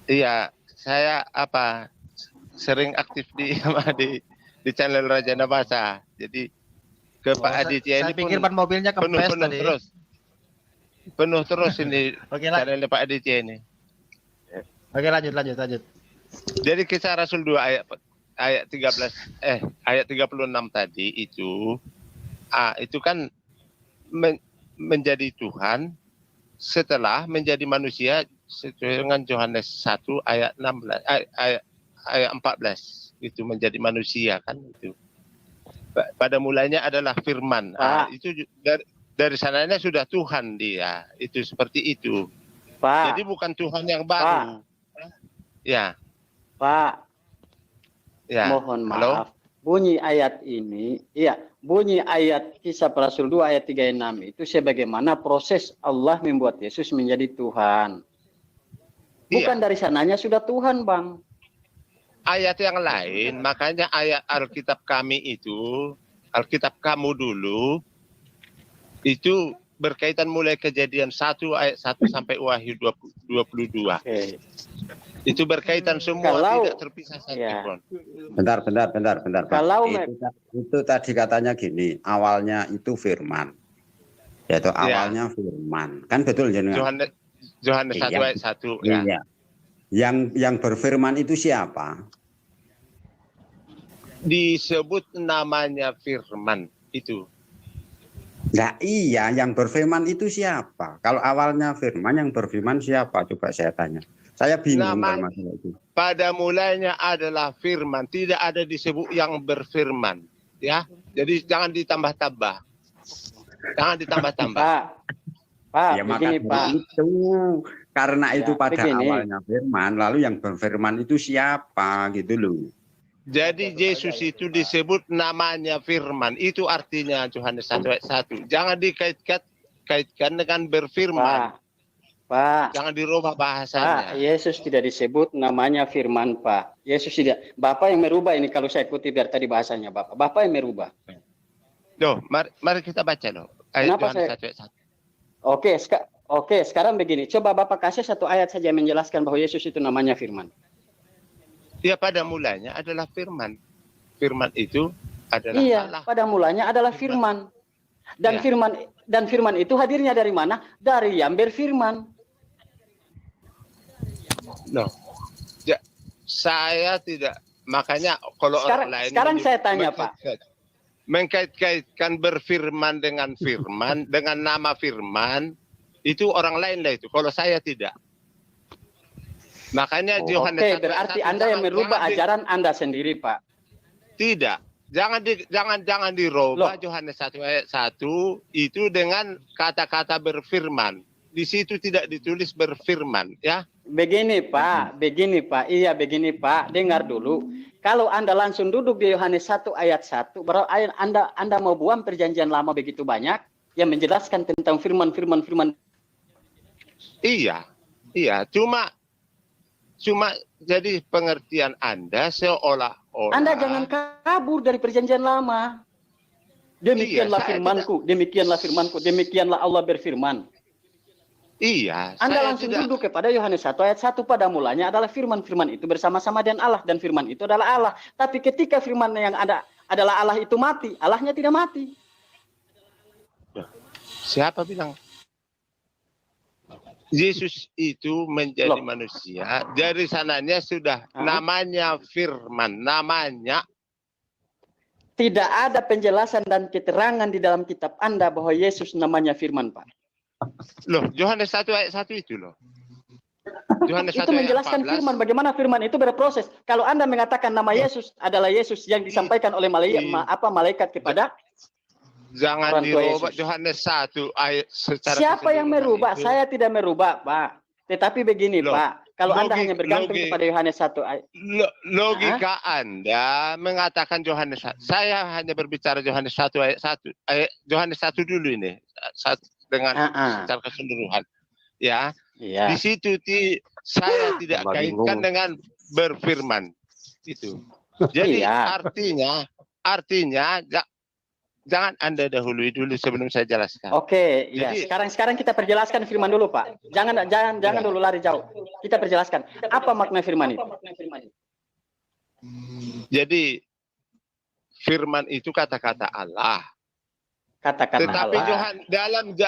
Iya, saya sering aktif di di channel Raja Nabasa. Jadi ke Pak Aditya Saya ini pikir pun ban mobilnya kempes tadi. Penuh terus ini Oke, channelnya Pak Aditya ini. Oke, lanjut. Jadi kisah Rasul 2 ayat 13 ayat 36 tadi itu kan menjadi Tuhan setelah menjadi manusia sesuai dengan Yohanes 1 ayat 16 ayat 14 itu menjadi manusia kan itu. Pada mulanya adalah firman. Itu dari sananya sudah Tuhan dia. Itu seperti itu. Pak. Jadi bukan Tuhan yang baru. Pak. Ya. Pak. Ya. Mohon maaf. Halo? Bunyi ayat ini, bunyi ayat Kisah Rasul 2 ayat 36 itu sebagaimana proses Allah membuat Yesus menjadi Tuhan. Bukan dari sananya sudah Tuhan, Bang. Ayat yang lain, makanya ayat Alkitab kami itu, Alkitab kamu dulu, itu berkaitan mulai Kejadian 1 ayat 1 sampai Wahyu 22. Okay. Itu berkaitan semua, tidak terpisah satu. Bentar, Pak. Kalau itu tadi katanya gini, awalnya itu firman. Yaitu awalnya firman. Kan betul jenengan? Yohanes 1 ayat 1 ya. Iya. Yang berfirman itu siapa? Disebut namanya firman itu. Nah iya, yang berfirman itu siapa? Kalau awalnya firman, yang berfirman siapa? Coba saya tanya. Saya bingung masalah itu. Pada mulanya adalah firman, tidak ada disebut yang berfirman, ya. Jadi jangan ditambah-tambah. Jangan ditambah-tambah. Pak, ya begini, Pak. Itu karena itu pada awalnya firman, lalu yang berfirman itu siapa gitu loh. Jadi Yesus itu disebut namanya firman. Itu artinya Yohanes 1 ayat 1. Jangan dikaitkan dengan berfirman. Pak. Jangan dirubah bahasanya. Pak, Yesus tidak disebut namanya firman, Pak. Yesus tidak. Bapak yang merubah ini kalau saya kutip dari tadi bahasanya, Bapak. Bapak yang merubah. Loh, mari kita baca loh. Ayat Yohanes 1 ayat 1. Oke, sekarang begini. Coba Bapak kasih satu ayat saja menjelaskan bahwa Yesus itu namanya firman. Ya, pada mulanya adalah firman. Firman itu adalah Allah. Pada mulanya adalah firman. Dan firman itu hadirnya dari mana? Dari yang berfirman. No. Ya, saya tidak. Makanya kalau orang lain sekarang saya tanya, Pak. Mengkait-kaitkan berfirman dengan firman, dengan nama firman, itu orang lain lah itu. Kalau saya tidak. Makanya Yohanes berarti Anda yang merubah ajaran Anda sendiri, Pak. Tidak. Jangan dirubah Yohanes 1 ayat 1 itu dengan kata-kata berfirman. Di situ tidak ditulis berfirman, ya. Begini, Pak. Iya, begini, Pak. Dengar dulu. Kalau Anda langsung duduk di Yohanes 1 ayat 1, berarti Anda mau buang perjanjian lama begitu banyak yang menjelaskan tentang firman. Iya. Cuma jadi pengertian Anda seolah-olah Anda jangan kabur dari perjanjian lama. Demikianlah firmanku, demikianlah Allah berfirman. Iya. Anda langsung duduk kepada Yohanes 1 ayat 1, pada mulanya adalah firman itu bersama-sama dengan Allah, dan firman itu adalah Allah. Tapi ketika firman yang ada adalah Allah itu mati, Allahnya tidak mati. Siapa bilang? Yesus itu menjadi manusia, dari sananya sudah namanya firman, namanya. Tidak ada penjelasan dan keterangan di dalam kitab Anda bahwa Yesus namanya firman, Pak. Loh, Yohanes 1 ayat 1 itu loh. Yohanes 1 itu menjelaskan firman, bagaimana firman itu berproses. Kalau Anda mengatakan nama Yesus adalah Yesus yang disampaikan oleh malaikat kepada jangan dirubah Yohanes 1 ayat secara siapa yang merubah? Saya tidak merubah, Pak. Tetapi begini, Pak. Kalau Anda hanya bergantung kepada Yohanes 1 ayat. Logika Anda mengatakan Yohanes 1. Saya hanya berbicara Yohanes 1 ayat 1. Yohanes 1 dulu ini. Dengan secara keseluruhan. Ya. Di situ saya tidak kaitkan dengan berfirman. Itu. Jadi artinya jangan Anda dahului dulu sebelum saya jelaskan. Oke, ya. Jadi- Sekarang kita perjelaskan firman dulu, Pak. Jangan dulu lari jauh. Kita perjelaskan apa makna firman itu. Jadi firman itu kata-kata Allah. Kata-kata Tetapi Allah.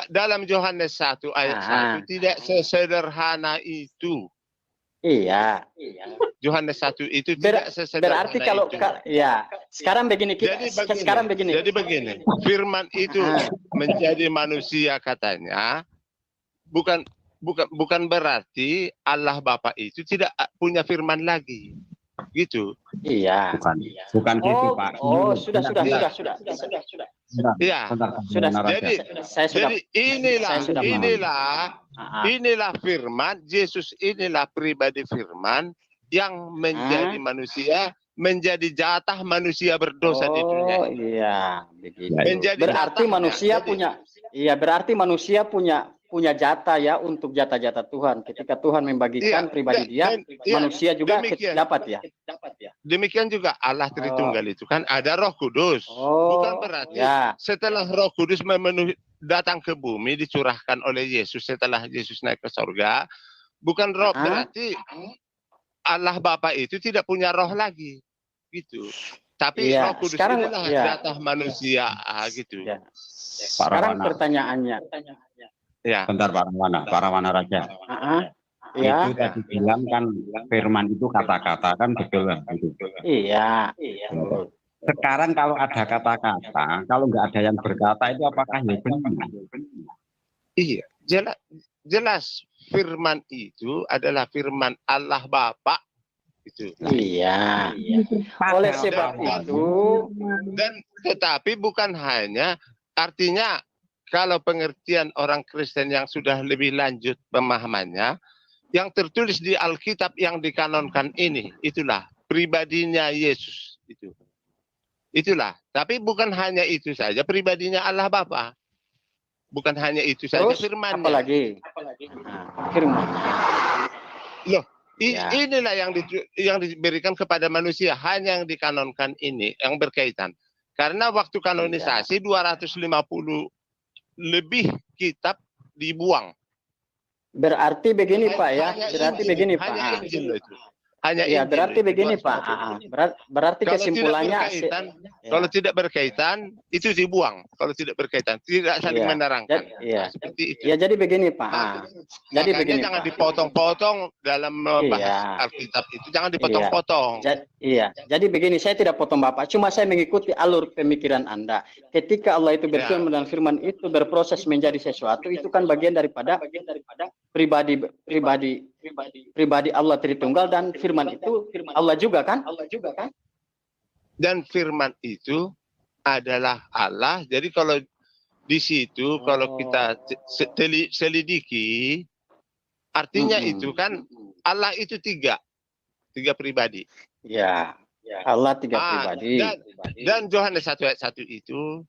dalam Yohanes 1 ayat 1 tidak sesederhana itu. Iya. Yohanes 1 itu tidak sesederhana Berarti kalau itu. ya, sekarang begini sekarang begini. Jadi begini, firman itu menjadi manusia katanya bukan berarti Allah Bapa itu tidak punya firman lagi. Gitu. Iya. Bukan gitu, Pak. Sudah. Iya. Sudah. Jadi Saya sudah. Jadi saya sudah paham. inilah firman, Yesus inilah pribadi firman yang menjadi manusia, menjadi jatah manusia berdosa di dunia. Oh iya, begitu. Menjadi Berarti jatahnya. manusia Jadi- punya, iya berarti manusia punya jatah ya untuk jatah-jatah Tuhan. Ketika Tuhan membagikan Iya, pribadi dia, iya, manusia juga demikian. dapat ya. Demikian juga Allah Tritunggal itu kan ada Roh Kudus. Oh, Bukan berarti ya. setelah Roh Kudus datang ke bumi dicurahkan oleh Yesus setelah Yesus naik ke sorga, bukan roh berarti Allah Bapa itu tidak punya roh lagi, gitu. Tapi Iya, Roh Kudus sekarang, inilah iya. jatah manusia, gitu. Ya. Sekarang Rawana. pertanyaannya, Ya. Bentar, Pak Rawana Raja. ya, Itu tadi bilang kan firman itu kata-kata kan betul kan? iya. Sekarang kalau ada kata-kata, kalau nggak ada yang berkata itu apakah ya benar? Iya, jelas firman itu adalah firman Allah Bapa, gitu. Iya. Oleh sebab itu, Dan tetapi bukan hanya artinya kalau pengertian orang Kristen yang sudah lebih lanjut pemahamannya, yang tertulis di Alkitab yang dikanonkan ini, itulah pribadinya Yesus. Itulah. Tapi bukan hanya itu saja pribadinya Allah Bapa. Bukan hanya itu saja terus firman-Nya. apalagi? Firman. Loh, Ya. inilah yang diberikan kepada manusia, hanya yang dikanonkan ini yang berkaitan. Karena waktu kanonisasi 250 lebih kitab dibuang. Berarti begini Pak ya, berarti begini Pak. Hanya Injil itu. Hanya Ya Injil berarti itu, begini 250. Pak. Berarti Kalau kesimpulannya, kalau tidak berkaitan itu dibuang. Kalau tidak berkaitan, tidak saling Iya. menerangkan. Iya. Seperti itu. Ya jadi begini Pak. Jadi Makanya begini jangan Pak. dipotong-potong dalam membahas Iya. Alkitab itu. Jangan dipotong-potong. Iya, jadi begini, saya tidak potong Bapak, cuma saya mengikuti alur pemikiran Anda. Ketika Allah itu berfirman dan firman itu berproses menjadi sesuatu, itu kan bagian daripada pribadi Allah Tritunggal, dan firman itu Allah juga kan? Dan firman itu adalah Allah. Jadi kalau di situ kalau kita selidiki, artinya itu kan Allah itu tiga pribadi. Ya, Allah tiga pribadi. Dan Yohanes 1 ayat 1 itu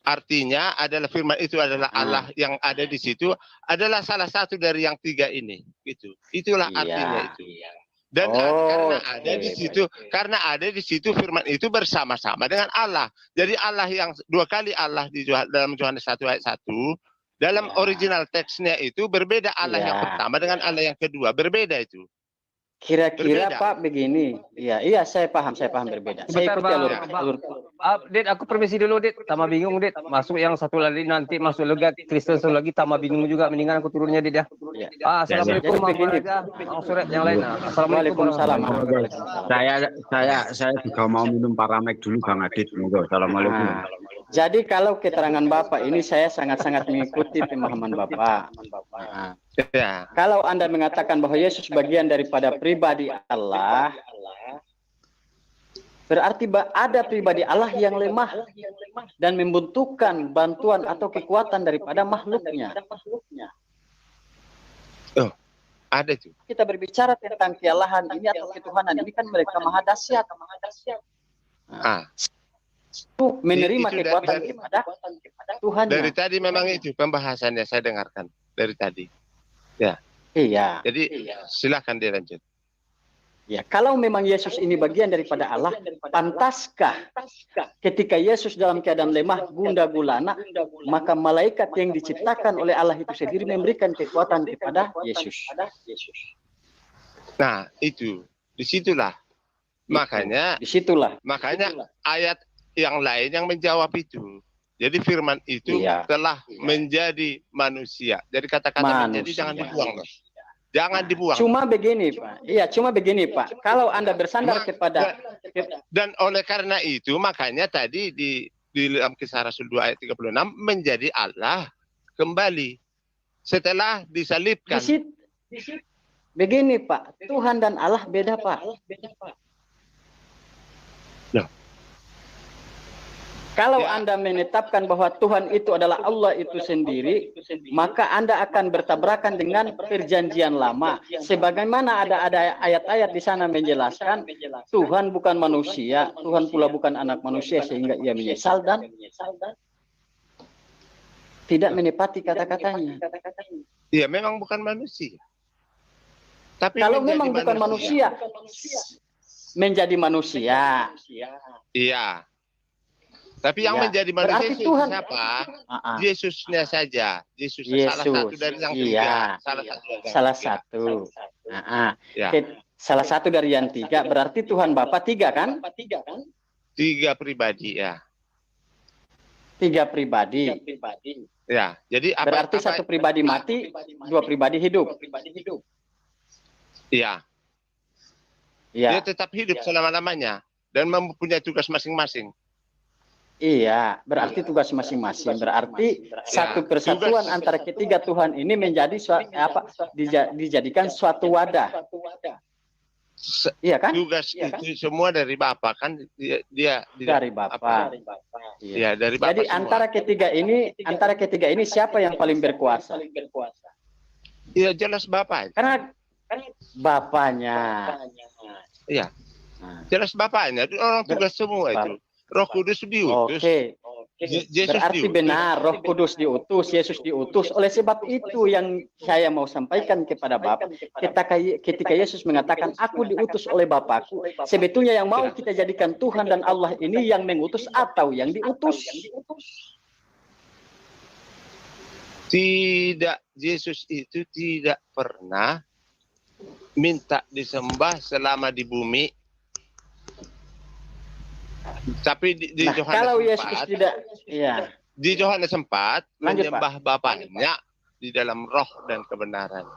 artinya adalah firman itu adalah Allah yang ada di situ, adalah salah satu dari yang tiga ini, gitu. Itulah artinya itu. Dan karena ada di situ firman itu bersama-sama dengan Allah. Jadi Allah yang dua kali Allah dalam Yohanes 1 ayat 1, dalam original teksnya itu berbeda Allah yang pertama dengan Allah yang kedua, berbeda itu. Kira-kira Berbeda. Pak begini, iya saya paham berbeda. Saya Sebentar, ikuti Bang. alur. Dit, aku permisi dulu, Dit. Tambah bingung, Dit. Masuk yang satu lagi nanti masuk lega Kristen satu lagi tambah bingung juga. Mendingan aku turunnya, Dit ya. Ya. Assalamualaikum, Jadi Bang begini. Raja. Bang Suret yang lain. Assalamualaikum. Waalaikumsalam. Saya juga mau minum Paramek dulu, Bang Adit. Monggo. Assalamualaikum. Jadi kalau keterangan Bapak ini saya sangat-sangat mengikuti pemahaman Bapak. Ya. Kalau Anda mengatakan bahwa Yesus bagian daripada pribadi Allah, berarti ada pribadi Allah yang lemah dan membutuhkan bantuan atau kekuatan daripada makhluknya. Oh, ada tuh. Kita berbicara tentang kealahan ini atau ketuhanan ini kan mereka maha dahsyat. Menerima Itu kekuatan dari- kepada Tuhannya. Dari tadi memang itu pembahasannya saya dengarkan dari tadi. Iya. Jadi silakan dilanjut. Ya, kalau memang Yesus ini bagian daripada Allah, pantaskah ketika Yesus dalam keadaan lemah, gundah gulana, maka malaikat yang diciptakan oleh Allah itu sendiri memberikan kekuatan kepada Yesus. Nah, itu disitulah. Makanya ayat yang lain yang menjawab itu. Jadi firman itu telah menjadi manusia. Jadi kata-kata menjadi jangan dibuang, loh. Jangan dibuang. Cuma begini, Pak. Iya, cuma begini, Pak. Kalau Anda bersandar kepada dan oleh karena itu makanya tadi di dalam Kisah Rasul 2 ayat 36 menjadi Allah kembali setelah disalibkan. Begini, Pak. Tuhan dan Allah beda, Pak. Loh. Kalau Anda menetapkan bahwa Tuhan itu adalah Allah itu sendiri, maka Anda akan bertabrakan dengan perjanjian lama. Sebagaimana ada ayat-ayat di sana menjelaskan Tuhan bukan manusia, Tuhan pula bukan anak manusia sehingga ia menyesal dan tidak menepati kata-katanya. Iya, memang bukan manusia. Tapi kalau memang bukan manusia, menjadi manusia. Iya. Tapi yang menjadi manusia itu Tuhan, siapa? Yesusnya saja. Yesusnya salah satu dari yang tiga. Salah satu dari yang tiga. Berarti Tuhan Bapa tiga kan? Tiga pribadi, ya. Tiga pribadi. Ya. Jadi berarti satu pribadi mati, dua pribadi hidup. Iya. Dia tetap hidup selama-lamanya dan mempunyai tugas masing-masing. Iya, berarti tugas masing-masing. Berarti satu persatuan antara ketiga Tuhan ini menjadi dijadikan suatu wadah. Iya kan? Tugas itu semua dari Bapa kan dia dari Bapa. Iya, dari Bapa. Jadi semua. antara ketiga ini siapa yang paling berkuasa? Iya, jelas Bapa. Karena Bapanya. Iya. Jelas Bapaknya. Orang tugas semua itu. Roh Kudus diutus. Oke. Berarti benar Roh Kudus diutus, Yesus diutus. Oleh sebab itu yang saya mau sampaikan kepada Bapak, ketika Yesus mengatakan aku diutus oleh Bapakku, sebetulnya yang mau kita jadikan Tuhan dan Allah ini yang mengutus atau yang diutus? Tidak, Yesus itu tidak pernah minta disembah selama di bumi. Tapi di Yohanes kalau 4, Yesus tidak, ya. Di Yohanes 4 menyembah Pak. Bapaknya di dalam roh dan kebenaran.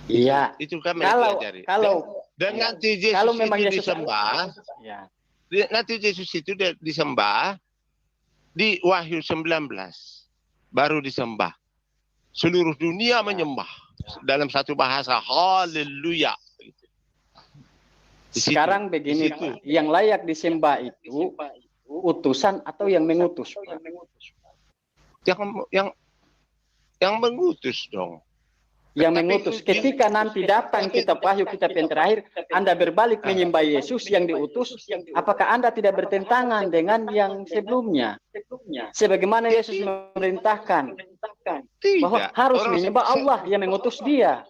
Iya. Itu kan mempelajari. Dan nanti Yesus kalau memang itu Yesus disembah, ya. Nanti Yesus itu disembah di Wahyu 19 baru disembah. Seluruh dunia menyembah dalam satu bahasa. Haleluya. Sekarang begini, Pak. Yang layak disembah itu utusan atau yang mengutus? Yang mengutus dong. Yang mengutus. Ketika nanti datang kitab Wahyu, kitab yang terakhir, Anda berbalik menyembah Yesus yang diutus, apakah Anda tidak bertentangan dengan yang sebelumnya? Sebagaimana Yesus memerintahkan bahwa harus menyembah Allah yang mengutus dia.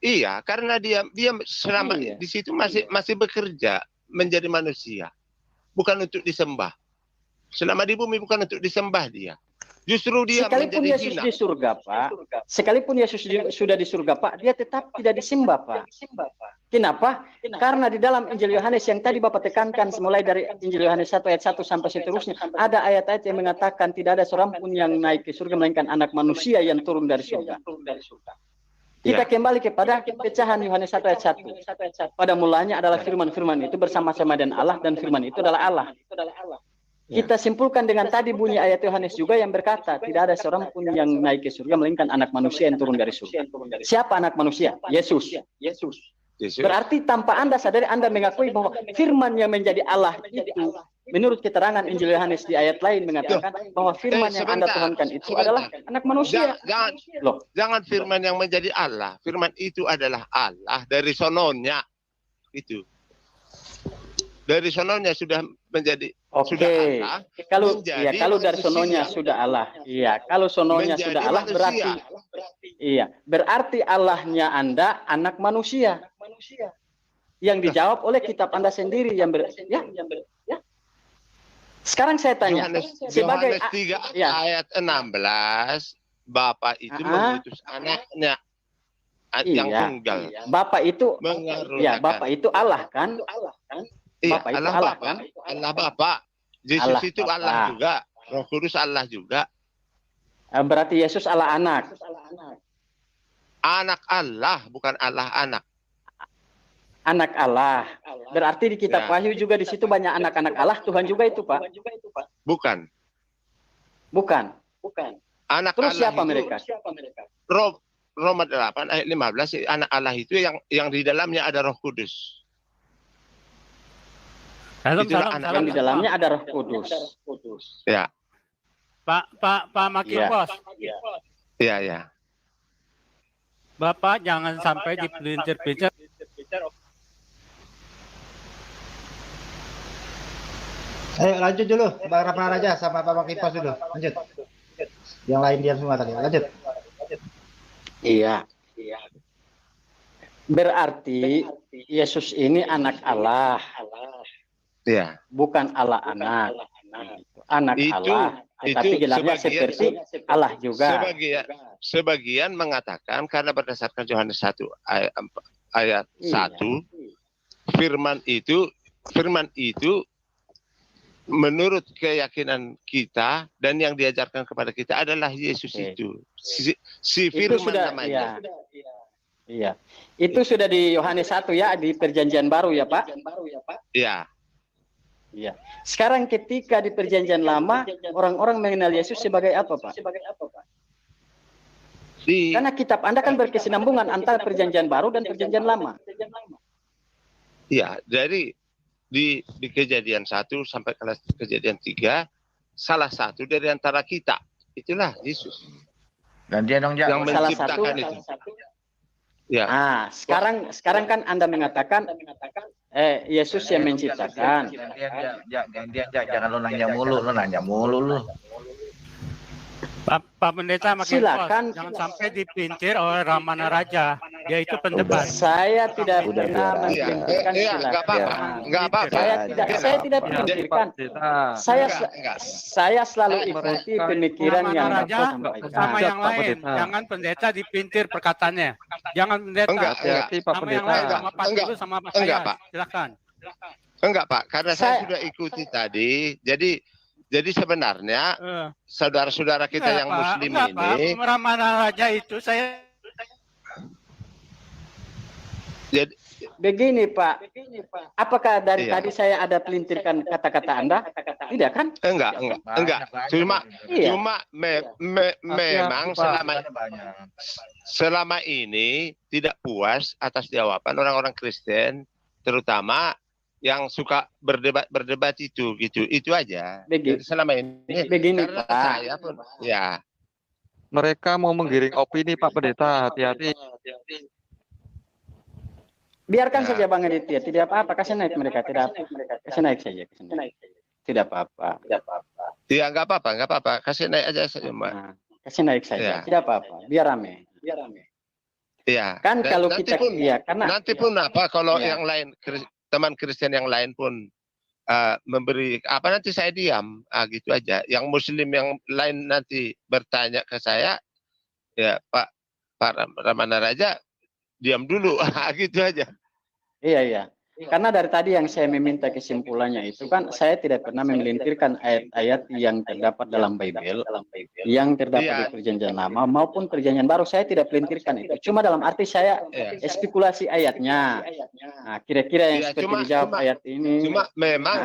Iya, karena dia selama di situ masih bekerja menjadi manusia, bukan untuk disembah. Selama di bumi bukan untuk disembah dia. Justru dia sekalipun Yesus di surga, Pak. Sekalipun Yesus sudah di surga, Pak, dia tetap tidak disembah, Pak. Kenapa? Karena di dalam Injil Yohanes yang tadi Bapak tekankan mulai dari Injil Yohanes 1 ayat 1 sampai seterusnya, ada ayat-ayat yang mengatakan tidak ada seorang pun yang naik ke surga melainkan anak manusia yang turun dari surga. Kita kembali kepada pecahan Yohanes 1 ayat 1. Pada mulanya adalah firman-firman itu bersama-sama dengan Allah dan firman itu adalah Allah. Kita simpulkan dengan tadi bunyi ayat Yohanes juga yang berkata tidak ada seorang pun yang naik ke surga melainkan anak manusia yang turun dari surga. Siapa anak manusia? Yesus. Berarti tanpa Anda sadari Anda mengakui bahwa firman yang menjadi Allah itu menurut keterangan Injil Yohanes di ayat lain mengatakan bahwa firman yang Anda tuhankan itu adalah anak manusia. Jangan firman yang menjadi Allah. Firman itu adalah Allah dari sononya. Itu. Dari sononya sudah menjadi sudah Allah. Kalau dari sononya sudah Allah. Iya, kalau sononya sudah Allah berarti berarti Allahnya Anda anak manusia. Yang dijawab oleh kitab Anda sendiri yang ya. Sekarang saya tanya, sebagai Yohanes 3 ya. ayat 16, Bapa itu mengutus anaknya yang tunggal. Bapak itu Bapak itu Allah kan? Iya, Bapak itu Allah Allah Bapa. kan? Allah Bapa. Yesus Allah itu Bapa. Allah juga. Roh Kudus Allah juga. Berarti Yesus Allah anak. Anak Allah, bukan Allah anak. Anak Allah. Berarti di kitab Wahyu juga di situ banyak anak-anak Allah, Tuhan juga itu, Pak. Bukan. Bukan. Anak Terus Allah siapa itu, mereka? Roma 8 ayat 15, anak Allah itu yang di dalamnya ada Roh Kudus. Salam. Yang di dalamnya ada Roh Kudus. Ya. Pak Makin Ya. Bos. Iya. Bapak jangan sampai dipelintir-pelintir. Ayo lanjut dulu, Bang Rahman Raja sama Pak Makin Bos dulu. Lanjut. Yang lain diam semua tadi. Lanjut. Iya. Berarti Yesus ini anak Allah, Iya. bukan Allah anak. Anak Itu- Allah, tetapi itu gelarnya sebagian- seperti Allah juga. Sebagian mengatakan karena berdasarkan Yohanes 1 ayat Iya. 1, firman itu menurut keyakinan kita dan yang diajarkan kepada kita adalah Yesus Oke. itu. Si Itu firman sudah, namanya. iya. Itu sudah di Yohanes 1 ya, di Perjanjian Baru ya, Pak. Iya. Iya. Sekarang ketika di Perjanjian Lama, orang-orang mengenal Yesus sebagai apa, Pak? Karena kitab Anda kan berkesinambungan antara Perjanjian Baru dan Perjanjian Lama. Iya, jadi di Kejadian 1 sampai ke Kejadian 3, salah satu dari antara kita itulah Yesus Dan dia dong yang salah menciptakan itu. Ya. Ah, sekarang kan Anda mengatakan Yesus yang menciptakan. dia jangan lu nanya mulu lu. Pak Pendeta Makin Silakan. Bos, jangan sampai dipelintir oleh Ramana Raja. Dia itu pendebat. Saya tidak Udah, pernah biar. memikirkan Iya, nggak apa-apa. Nggak apa-apa. Saya tidak memikirkan. Saya selalu ikuti pemikiran yang Ramana Bapak Raja sampaikan. sama yang Pak lain. Pendeta. Jangan pendeta dipelintir perkataannya. Jangan pendeta. Enggak. Hati-hati Pak Sama yang Pendeta. lain, sama Pak Enggak. Tulu, sama Pak Enggak, saya. Pak. Silakan. Enggak, Pak, karena saya Saya- sudah ikuti tadi. Jadi sebenarnya Eh, saudara-saudara kita enggak, yang Pak. muslim Enggak, Pak. ini Ramana Raja itu saya jadi Begini Pak, apakah dari Iya. tadi saya ada pelintirkan kata-kata Anda? Tidak kan? enggak. Cuma Iya. memang selama ini tidak puas atas jawaban orang-orang Kristen, terutama yang suka berdebat itu gitu. Itu aja. Begini. Jadi selama ini Begini karena Pak. saya pun ya. Mereka mau menggiring opini Pak Pendeta, hati-hati. Biarkan Ya. saja Bang Aditya, tidak apa-apa, kasih naik mereka, tidak kasih naik saja, tidak apa-apa. Ya nggak apa-apa. Kasih naik aja saja, Mbak. Nah, kasih naik saja, Ya. tidak apa-apa, biar rame. Iya. Kan Dan kalau nanti kita pun, karena nanti pun apa kalau Iya. yang lain teman Kristen yang lain pun memberi apa nanti saya diam gitu aja. Yang Muslim yang lain nanti bertanya ke saya, ya Pak Ramana Raja diam dulu gitu aja. iya. Karena dari tadi yang saya meminta kesimpulannya itu kan saya tidak pernah memelintirkan ayat-ayat yang terdapat dalam Bible, yang terdapat Iya. di Perjanjian Lama maupun Perjanjian Baru, saya tidak pelintirkan itu. Cuma dalam arti saya Iya. spekulasi ayatnya. Nah, kira-kira yang Iya, seperti dijawab ayat ini. Cuma memang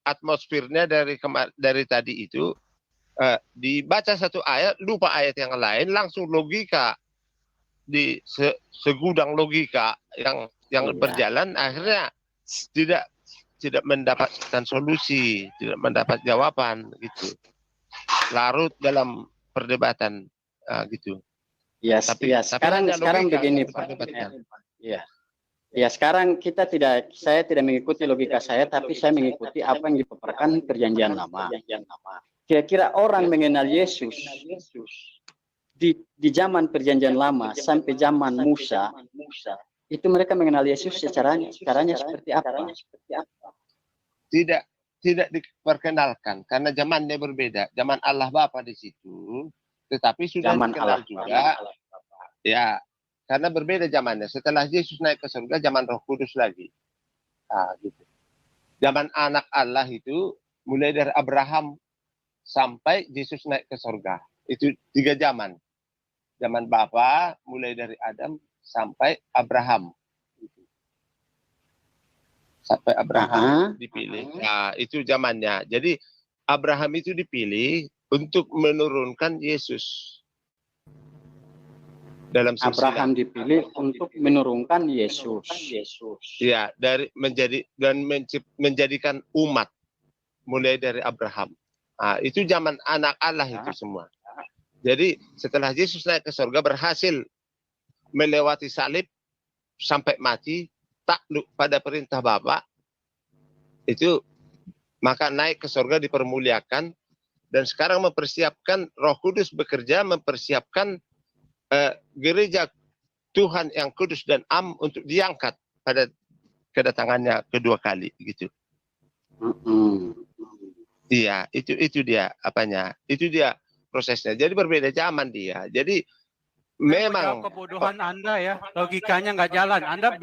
atmosfernya dari tadi itu dibaca satu ayat lupa ayat yang lain, langsung logika di segudang logika yang Iya. berjalan, akhirnya tidak mendapatkan solusi, tidak mendapat jawaban gitu, larut dalam perdebatan gitu. Ya, Tapi sekarang ada logika begini dalam Pak. perdebatannya. Ya, sekarang saya tidak mengikuti logika saya, tapi saya mengikuti apa yang dipaparkan Perjanjian Lama. Kira-kira orang mengenal Yesus di zaman Perjanjian Lama sampai zaman Musa itu mereka mengenal Yesus caranya seperti apa? Tidak diperkenalkan karena zamannya berbeda. Zaman Allah Bapa di situ, tetapi sudah Zaman dikenal Allah juga. Ya, karena berbeda zamannya. Setelah Yesus naik ke surga, zaman Roh Kudus lagi. Nah, gitu. Zaman anak Allah itu mulai dari Abraham sampai Yesus naik ke surga. Itu 3 zaman. Zaman Bapa mulai dari Adam sampai Abraham. Sampai Abraham dipilih. Nah, itu zamannya. Jadi Abraham itu dipilih untuk menurunkan Yesus. Dalam silsilah. Abraham dipilih untuk menurunkan Yesus. Ya, dari menjadikan umat mulai dari Abraham. Nah, itu zaman anak Allah itu semua. Jadi setelah Yesus naik ke surga berhasil melewati salib sampai mati, takluk pada perintah Bapa, itu maka naik ke surga dipermuliakan, dan sekarang mempersiapkan Roh Kudus bekerja mempersiapkan gereja Tuhan yang kudus dan am untuk diangkat pada kedatangannya kedua kali gitu. Iya, itu dia apanya. Itu dia prosesnya. Jadi berbeda zaman dia. Jadi memang kebodohan Anda ya, logikanya nggak jalan. Anda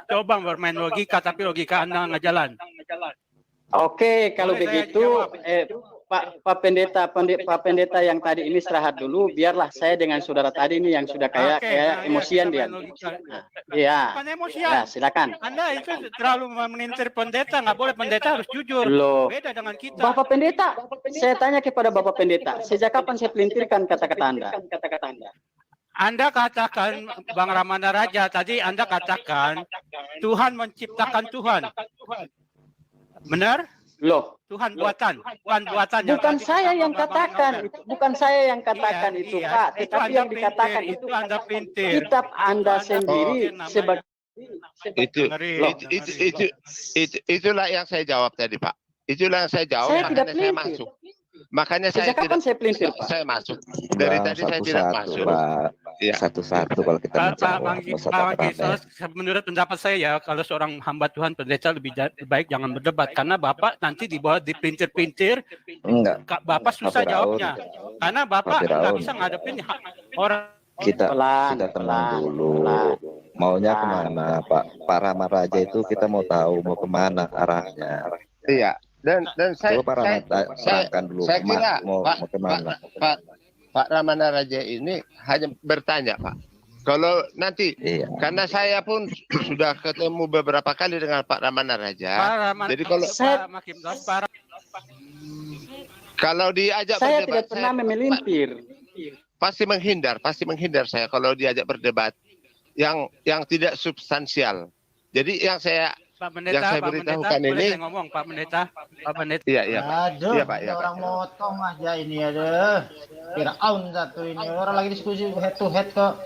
coba bermain logika, tapi logika Anda nggak jalan. Oke, kalau Boleh begitu, Pak Pendeta yang tadi ini istirahat dulu. Biarlah saya dengan saudara tadi ini yang sudah kayak emosian dia. Iya, Bukan emosian. ya, silakan. Anda itu terlalu menintir pendeta, nggak boleh, pendeta harus jujur. Loh, Beda dengan kita. Bapak Pendeta, saya tanya kepada Bapak Pendeta, sejak kapan saya pelintirkan kata-kata Anda? Anda katakan, Bang Ramana Raja, tadi Anda katakan Tuhan menciptakan Tuhan. Benar? Loh, Tuhan buatan. Tuhan buatan. bukan saya yang katakan, bukan saya yang katakan itu, Pak. Tetapi yang dikatakan itu Anda pintir. kitab Anda sendiri sebagai itulah yang saya jawab tadi, Pak. Itulah yang saya jawab. Saya tidak makanya saya pelintir. masuk. Makanya saya Sejak kapan saya pelintir, Pak? Saya masuk. Dari tadi saya tidak masuk. Pak. Ya. Satu-satu kalau kita menjawab. Menurut pendapat saya ya, kalau seorang hamba Tuhan pendeta lebih baik jangan berdebat, karena Bapak nanti dibawa dipintir-pintir. Enggak. Bapak susah jawabnya. Karena Bapak nggak bisa ngadepin orang. Kita tenang dulu. Maunya kemana, Pak? Pak Rama Raja itu kita mau tahu mau kemana arahnya. Iya. Dan saya dulu saya kira mau kemana. Pak Ramana Raja ini hanya bertanya, Pak. Kalau nanti, karena saya pun sudah ketemu beberapa kali dengan Pak Ramana Raja. Jadi kalau diajak saya berdebat, tidak pernah memelintir. Pasti menghindar saya kalau diajak berdebat yang tidak substansial. Jadi yang saya beritahukan ini, ngomong Pak Pendeta. Iya. Aduh, Iya, Pak, iya, orang Pak. motong aja ini ada. Firaun satu ini. Orang lagi diskusi head to head kok.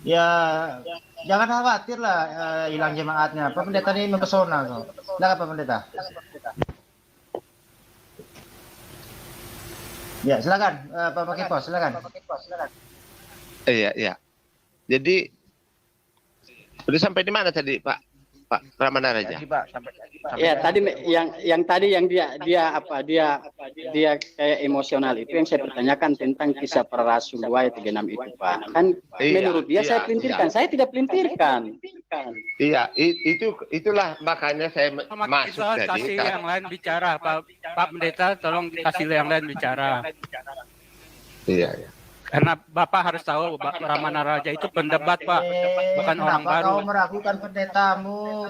Ya, jangan khawatir lah hilang jemaatnya. Pak Pendeta ini mempesona kok. Silakan Pak Pendeta. Ya, silakan Pak Makipos, silakan. Iya. Jadi udah sampai di mana tadi, Pak Ramana Raja? Ya, tadi yang tadi yang dia kayak emosional itu yang saya pertanyakan tentang kisah para rasul 2 ayat 36 itu, Pak. Kan menurut dia saya pelintirkan, saya tidak pelintirkan. Iya, itulah makanya saya masuk tadi. Kasih yang lain bicara, Pak Pendeta, tolong kasih yang lain bicara. Iya. Karena Bapak harus tahu, Bapak Ramana Raja itu pendebat, Pak, bukan orang baru. Kau meragukan pendetamu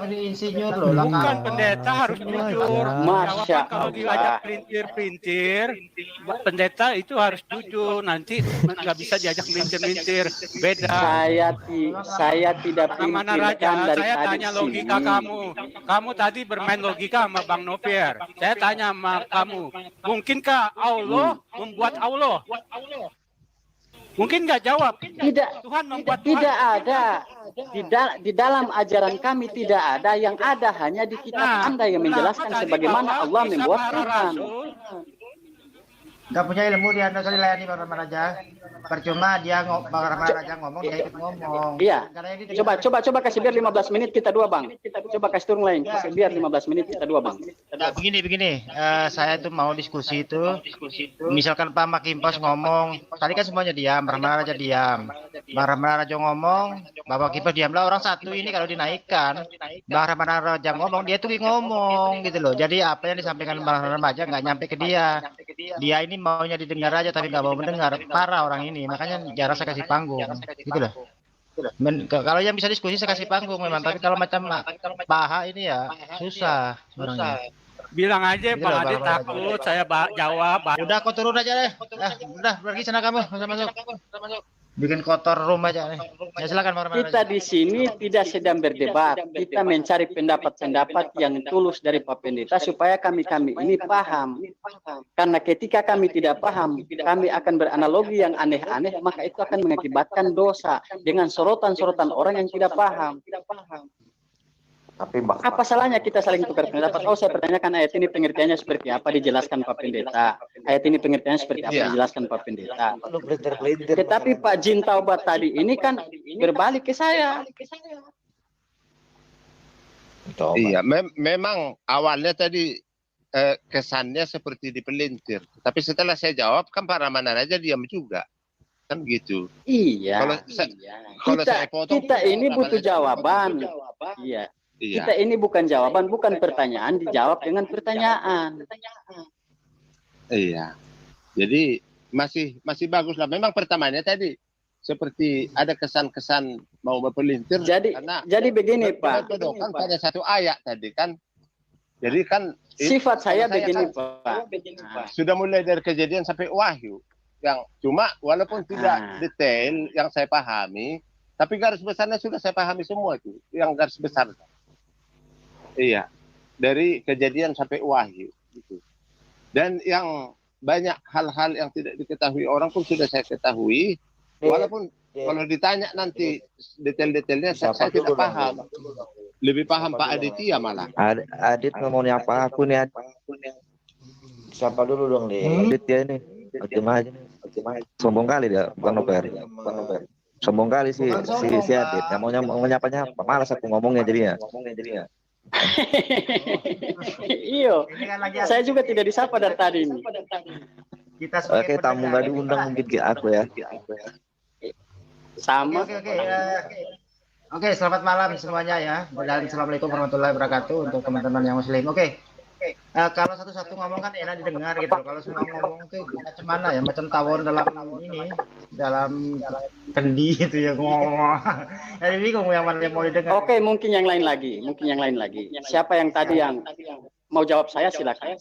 ini insinyur loh. Bukan pendeta harus jujur. Masya Kalau Allah. diajak pelintir-pelintir, pendeta itu harus jujur. Nanti nggak bisa diajak pelintir-pelintir. Beda. Saya tidak Ramana Raja, pelintirkan dari saya tadi tanya logika sini. kamu. Kamu tadi bermain logika sama Bang Novier. Saya tanya sama kamu, mungkinkah Allah membuat Allah? Mungkin nggak jawab. Tidak, Tuhan membuat Tuhan. tidak ada. Di dalam ajaran kami tidak ada, yang ada hanya di kitab Anda yang menjelaskan sebagaimana Allah membuat Tuhan. Gak punya ilmu dia, nggak usah dilayani Bang Rahman Raja. Percuma dia Bang Rahman Raja ngomong, dia ikut ngomong. Iya. Karena yang didengar- Coba kasih biar 15 menit kita dua, Bang. Coba kasih turun lain. Kasih biar 15 menit kita dua, Bang. Nah, begini. Saya tuh mau diskusi itu. Misalkan Pak Makimpos ngomong, tadi kan semuanya diam, Bang Rahman Raja diam. Bang Rahman Raja ngomong, Bapak Makimpos diamlah. Orang satu ini kalau dinaikkan, Bang Rahman Raja ngomong, dia tuh ngomong gitu loh. Jadi apa yang disampaikan Bang Rahman Raja nggak nyampe ke dia. Dia ini maunya didengar aja tapi nggak mau mendengar. Parah orang ini, makanya jarang saya kasih panggung gitu loh. Kalau yang bisa diskusi saya kasih panggung memang, tapi kalau macam Paha ini ya susah orangnya. Bilang aja Gitu Pak loh, Adit Bang. takut, saya jawab. Udah kau turun aja deh. Udah pergi sana kamu, masuk. Bikin kotor rumah aja nih. Ya silakan Bang Rahman Kita Raja. di sini tidak sedang berdebat. Kita mencari pendapat-pendapat yang tulus dari Pak Pendeta supaya kami ini paham. Karena ketika kami tidak paham, kami akan beranalogi yang aneh-aneh, maka itu akan mengakibatkan dosa dengan sorotan-sorotan orang yang tidak paham. Tapi Mbak, Apa salahnya kita saling tukar pendapat? Oh, saya pertanyakan ayat ini pengertiannya seperti apa, dijelaskan Pak Pendeta. Ayat ini pengertiannya seperti apa, Iya. dijelaskan Pak Pendeta. lu pelintir-pelintir. Tetapi Pak Jin Taubat tadi ini kan berbalik ke saya. Coba. Iya, memang awalnya tadi kesannya seperti dipelintir. Tapi setelah saya jawab kan Pak Ramanan aja diam juga. Kan gitu. Iya. Kalau Kita, saya potong, kita ini Ramanan butuh aja jawaban. Iya. Iya. Kita ini bukan jawaban, bukan pertanyaan, dijawab dengan pertanyaan. Iya. Jadi masih bagus lah. Memang pertamanya tadi seperti ada kesan-kesan mau berpelintir. Jadi begini Pak. Kan pada satu ayat tadi kan. Jadi kan Sifat saya kalau begini kan Pak. sudah mulai dari Kejadian sampai Wahyu. Yang cuma walaupun tidak detail yang saya pahami, tapi garis besarnya sudah saya pahami semua itu. Yang garis besar. Iya. Dari Kejadian sampai Wahyu gitu. Dan yang banyak hal-hal yang tidak diketahui orang pun sudah saya ketahui. Walaupun kalau ditanya nanti detail-detailnya saya tidak paham. Lebih paham Pak Aditya malah. Adit ngomongnya apa aku nih? Siapa dulu dong nih? Adit ya ini. Macam aja nih. Sombong kali dia, Bang Noper. Sombong kali si Adit. Yang mau nyapanya apa? Malas aku ngomongnya jadinya. Iyo. Ini kan lagi Saya juga tidak disapa dari tadi ini. kita sebagai Oke, tamu nggak diundang mungkin ke aku ya. Sama. Oke, selamat malam semuanya ya. Dan assalamualaikum warahmatullahi wabarakatuh untuk teman-teman yang muslim. Oke. Kalau satu-satu ngomong kan enak didengar gitu. Kalau semua ngomong tuh macam mana ya? Macam tawon dalam kendi itu ya ngomong. Jadi bingung yang mana yang mau didengar. Oke, mungkin yang lain lagi. Siapa yang tadi yang mau jawab saya silakan.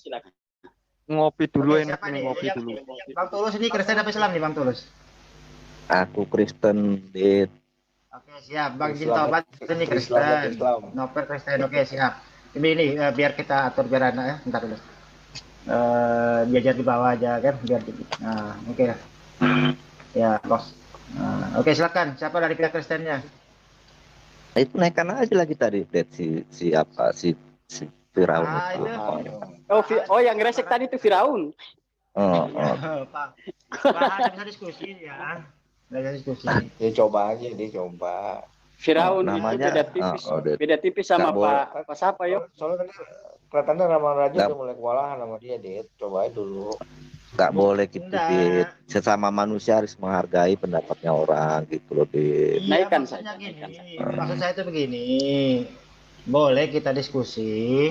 Ngopi dulu Oke, ini, siapa nih? ngopi dulu. Bang Tulus ini Kristen apa Islam nih Bang Tulus? Aku Kristen, Dit. Oke, siap. Bang Jin Taubat ini Kristen. Noper Kristen. Oke, siap. Ini biar kita atur biar anak ya. Bentar dulu. Belajar di bawah aja kan biar nah, oke. Ya, bos. Oke, silakan. Siapa dari pihak Kristennya? Nah, itu naikkan aja lagi tadi, Dit. Si Firaun itu. Oh, yang resek tadi itu Firaun. Pak bisa diskusi ya. Bisa diskusi. Dia coba aja, Firaun itu namanya beda tipis sama Nggak Pak siapa yo? Soalnya kan kelihatannya Rahman Raja udah mulai kewalahan sama dia, Dit. Coba aja dulu. nggak boleh gitu, Dit. Sesama manusia harus menghargai pendapatnya orang gitu loh, Dit. Naikkan Maksudnya saja. gini. Maksud saya itu begini. Boleh kita diskusi.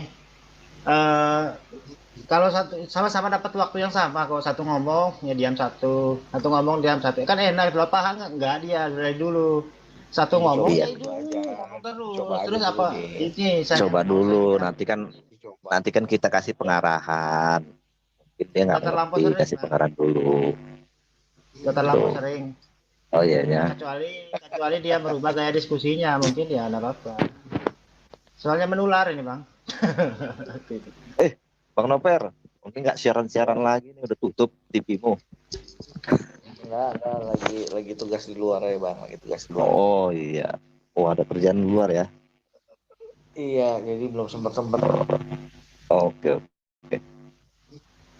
Kalau sama-sama dapat waktu yang sama, kalau satu ngomong ya diam satu ngomong diam satu, kan enak. Kalau paham enggak dia dari dulu satu ngomong Iya. ya itu ngomong terus. Coba aja Terus dulu, apa Dit. ini saya Coba dulu, nanti kan kita kasih pengarahan. Dia nggak Udah terlampau ngerti, sering, kasih Pak. pengarahan dulu. udah terlalu Tuh. sering. Oh iya ya. Kecuali dia merubah gaya diskusinya, mungkin ya enggak apa-apa. Soalnya menular ini, Bang. Bang Noper, mungkin nggak siaran-siaran lagi nih, udah tutup TV-mu. Enggak, lagi tugas di luar ya, Bang. Lagi tugas di luar. Oh iya. Oh, ada kerjaan di luar ya. Iya, jadi belum sempat. Oke.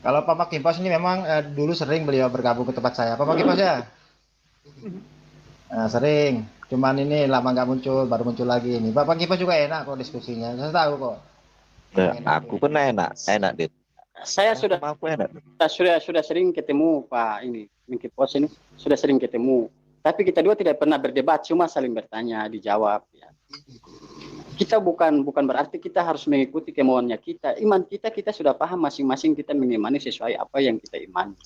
Kalau Pak Kimpos ini memang dulu sering beliau bergabung ke tempat saya. Pak Kimpos ya? Sering. Cuman ini lama nggak muncul, baru muncul lagi ini. Pak Kimpos juga enak kok diskusinya. Saya tahu kok. Aku kan enak dit. Saya sudah Sama aku enak. sudah sering ketemu Pak ini Kimpos ini sudah sering ketemu. Tapi kita dua tidak pernah berdebat, cuma saling bertanya, dijawab. Ya. Kita bukan berarti kita harus mengikuti kemauannya kita. Iman kita sudah paham masing-masing kita mengimani sesuai apa yang kita imani.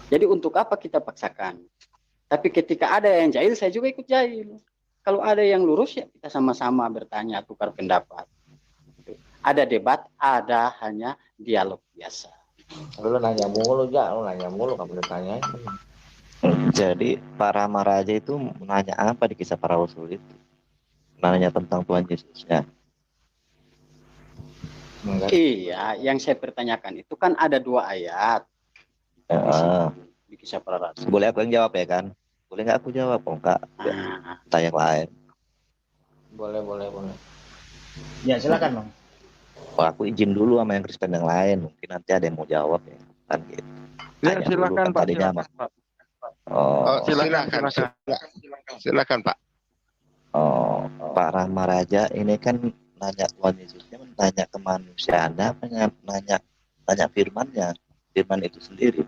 Jadi untuk apa kita paksakan? Tapi ketika ada yang jahil, saya juga ikut jahil. Kalau ada yang lurus ya kita sama-sama bertanya, tukar pendapat. Ada debat, ada hanya dialog biasa. Lu nanya mulu kamu ditanya. Jadi Pak Rama Raja itu nanya apa di kisah para rasul itu? Nanya tentang Tuhan Yesusnya. Iya, yang saya pertanyakan itu kan ada 2 ayat di kisah para rasul. Boleh aku yang jawab ya kan? Boleh nggak aku jawab? Oh enggak. Tanya yang lain. Boleh. Ya silakan Bang. Oh, aku izin dulu sama yang Kristen yang lain. Mungkin nanti ada yang mau jawab ya. Kan gitu. Ya, Tanya silakan dulu, kan Pak. tadinya Silakan, Pak. Silakan Pak. Oh, Pak Rama Raja ini kan nanya Tuhan Yesusnya, nanya kemanusiaannya, apa nanya firman itu sendiri.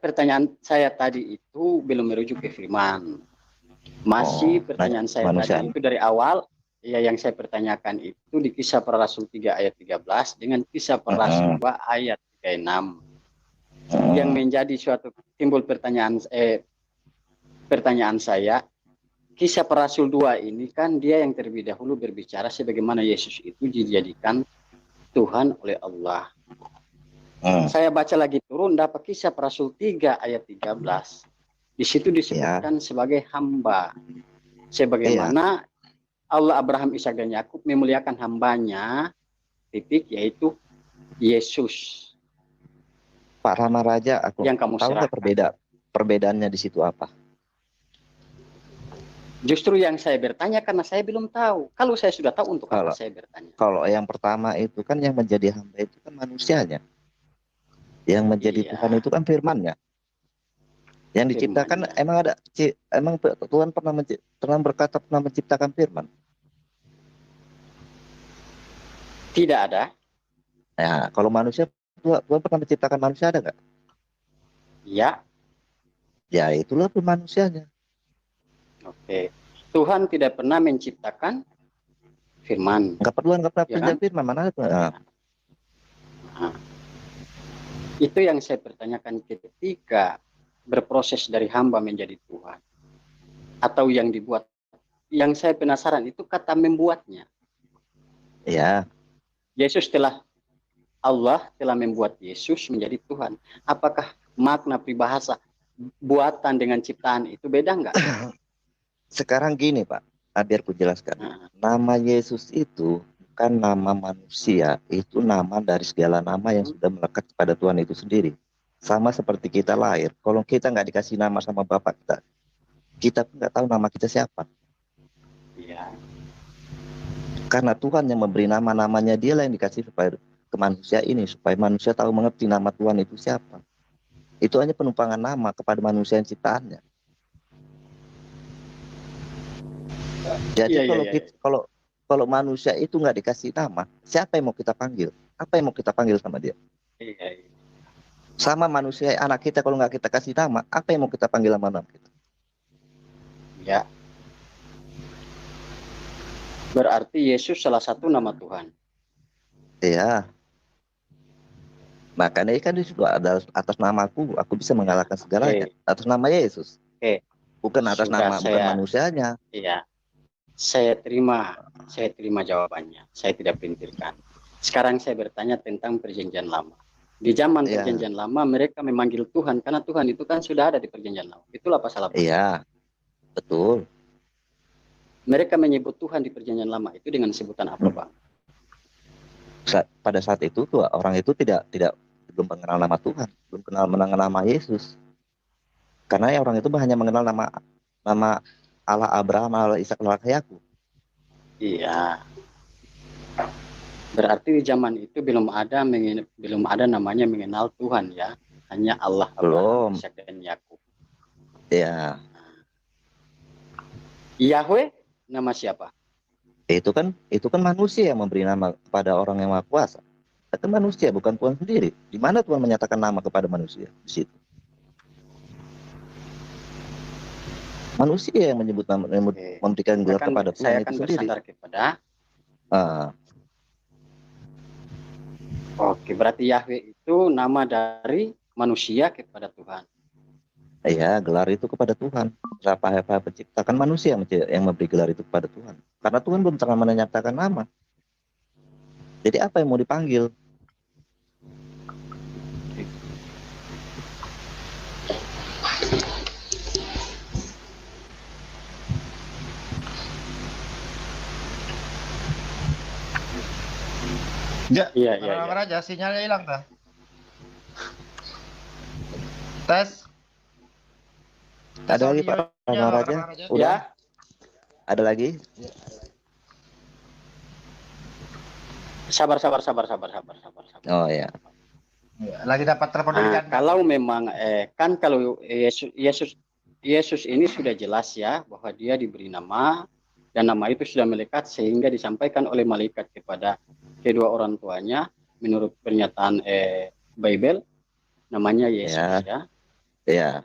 Pertanyaan saya tadi itu belum merujuk ke firman. Masih pertanyaan saya manusia. tadi itu dari awal, ya yang saya pertanyakan itu di kisah para rasul 3 ayat 13 dengan kisah para rasul 2 ayat 36. Yang menjadi suatu timbul pertanyaan saya, kisah para rasul 2 ini kan dia yang terlebih dahulu berbicara sebagaimana Yesus itu dijadikan Tuhan oleh Allah. Saya baca lagi turun dapat kisah para rasul 3 ayat 13. Di situ disebutkan sebagai hamba. Sebagaimana Allah Abraham, Ishak dan Yakub memuliakan hambanya, yaitu Yesus. Pak Rama Raja, aku yang kamu tahu nggak perbedaannya di situ apa? Justru yang saya bertanya karena saya belum tahu. Kalau saya sudah tahu untuk apa saya bertanya. Kalau yang pertama itu kan yang menjadi hamba itu kan manusianya. Yang menjadi Tuhan itu kan firman-Nya. Yang diciptakan emang Tuhan pernah berkata pernah menciptakan firman? Tidak ada. Ya, kalau manusia Tuhan pernah menciptakan manusia ada nggak? Ya. Ya itulah manusianya. Oke. Tuhan tidak pernah menciptakan firman. Nggak pernah firman mana itu? Itu yang saya pertanyakan ketika berproses dari hamba menjadi Tuhan. Atau yang dibuat. Yang saya penasaran itu kata membuatnya. Ya. Allah telah membuat Yesus menjadi Tuhan. Apakah makna peribahasa buatan dengan ciptaan itu beda enggak? Sekarang gini Pak, biar ku jelaskan. Nama Yesus itu bukan nama manusia, itu nama dari segala nama yang sudah melekat kepada Tuhan itu sendiri. Sama seperti kita lahir, kalau kita nggak dikasih nama sama Bapak kita pun nggak tahu nama kita siapa. Iya. Karena Tuhan yang memberi nama-namanya, Dialah yang dikasih supaya ke manusia ini, supaya manusia tahu mengerti nama Tuhan itu siapa. Itu hanya penumpangan nama kepada manusia yang ciptaannya. Jadi kalau manusia itu nggak dikasih nama, siapa yang mau kita panggil? Apa yang mau kita panggil sama dia? Iya. Sama manusia anak kita kalau nggak kita kasih nama, apa yang mau kita panggil sama anak kita? Ya. Berarti Yesus salah satu nama Tuhan. Iya. Makanya kan di situ ada atas namaku, aku bisa mengalahkan segalanya. Atas nama Yesus. Bukan atas nama bukan manusianya. Iya. Saya terima jawabannya. Saya tidak pintirkan. Sekarang saya bertanya tentang perjanjian lama. Di zaman perjanjian lama mereka memanggil Tuhan karena Tuhan itu kan sudah ada di perjanjian lama. Itulah pasal apa? Iya. Betul. Mereka menyebut Tuhan di perjanjian lama itu dengan sebutan apa, Bang? Pada saat itu tuh orang itu belum mengenal nama Tuhan, belum mengenal nama Yesus. Karena orang itu hanya mengenal nama Allah Abraham, Allah Ishak, Allah Yakub. Iya. Berarti di zaman itu belum ada namanya mengenal Tuhan ya. Hanya Allah, Belum. Ishak dan Yakub. Ya, Yahweh nama siapa? itu kan manusia yang memberi nama kepada orang yang Maha Kuasa. Itu manusia, bukan Tuhan sendiri. Di mana Tuhan menyatakan nama kepada manusia? Di situ. Manusia yang menyebut nama, memberikan gelar kepada Tuhan Saya itu akan sendiri. bersandar kepada. Ah, Oke, berarti Yahweh itu nama dari manusia kepada Tuhan. iya, gelar itu kepada Tuhan. Siapa penciptakan manusia yang memberi gelar itu kepada Tuhan. Karena Tuhan belum pernah menyatakan nama. Jadi apa yang mau dipanggil? Ya, Iya. Raja, sinyalnya hilang dah. Tes. Ada lagi Pak Raja? Udah? Ya, Ada lagi? sabar. Oh ya. Ya, lagi dapat telepon dari Nah, Janda. kalau memang kan kalau Yesus ini sudah jelas ya bahwa dia diberi nama dan nama itu sudah melekat sehingga disampaikan oleh malaikat kepada kedua orang tuanya menurut pernyataan Bible namanya Yesus ya. Ya.